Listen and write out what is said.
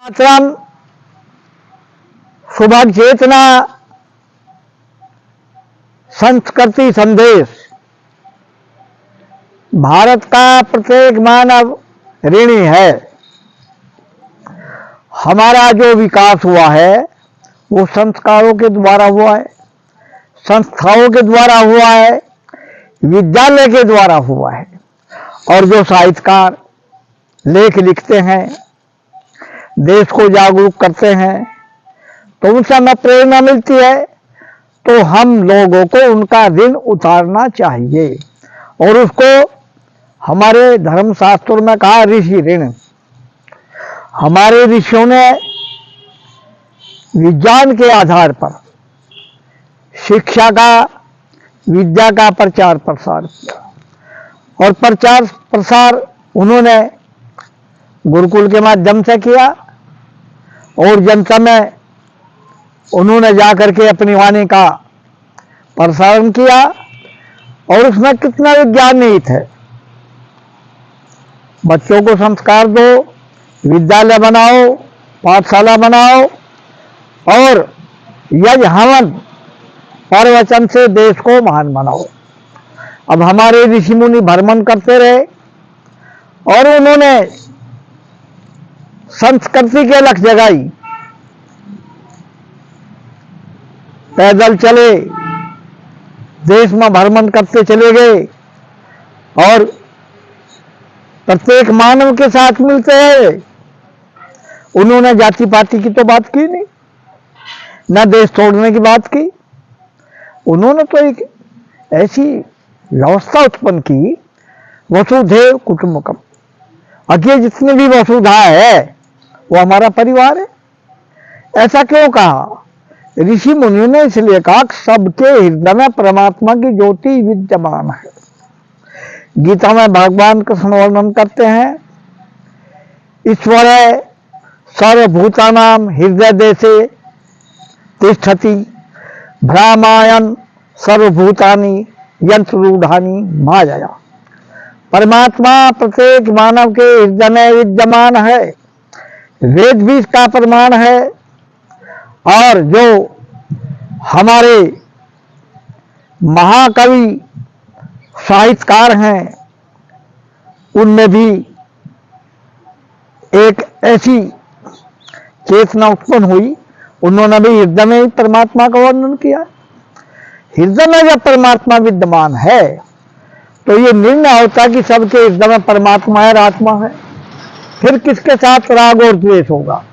मातरम सुबह चेतना संस्कृति संदेश। भारत का प्रत्येक मानव ऋणी है। हमारा जो विकास हुआ है वो संस्कारों के द्वारा हुआ है, संस्थाओं के द्वारा हुआ है, विद्यालय के द्वारा हुआ है। और जो साहित्यकार लेख लिखते हैं, देश को जागरूक करते हैं, तो उनसे हमें प्रेरणा मिलती है। तो हम लोगों को उनका ऋण उतारना चाहिए और उसको हमारे धर्मशास्त्रों में कहा ऋषि ऋण। हमारे ऋषियों ने विज्ञान के आधार पर शिक्षा का, विद्या का प्रचार प्रसार किया और प्रचार प्रसार उन्होंने गुरुकुल के माध्यम से किया और जनता में उन्होंने जाकर के अपनी वाणी का प्रसारण किया। और उसमें कितना विज्ञान निहित है। बच्चों को संस्कार दो, विद्यालय बनाओ, पाठशाला बनाओ और यज्ञ हवन प्रवचन से देश को महान बनाओ। अब हमारे ऋषि मुनि भ्रमण करते रहे और उन्होंने संस्कृति की अलख जगाई। पैदल चले, देश में भ्रमण करते चले गए और प्रत्येक मानव के साथ मिलते हैं। उन्होंने जाति पाति की तो बात की नहीं, न देश तोड़ने की बात की। उन्होंने तो एक ऐसी व्यवस्था उत्पन्न की, वसुधैव कुटुंबकम। आगे जितनी भी वसुधा है वो हमारा परिवार है। ऐसा क्यों कहा? ऋषि मुनियों ने इसलिए कहा सबके हृदय में परमात्मा की ज्योति विद्यमान है। गीता में भगवान कृष्ण वर्णन करते हैं, ईश्वर सर्वभूतानां हृदय देशे तिष्ठति, भ्रामायण सर्वभूतानि यंत्र रूढ़ानि माया। परमात्मा प्रत्येक मानव के हृदय में विद्यमान है। वेद भी इसका प्रमाण है। और जो हमारे महाकवि साहित्यकार हैं उनमें भी एक ऐसी चेतना उत्पन्न हुई। उन्होंने भी हृदय में परमात्मा का वर्णन किया। हृदय में जब परमात्मा विद्यमान है तो ये निर्णय होता कि सबके हृदय में परमात्मा है, आत्मा है। फिर किसके साथ राग और द्वेष होगा?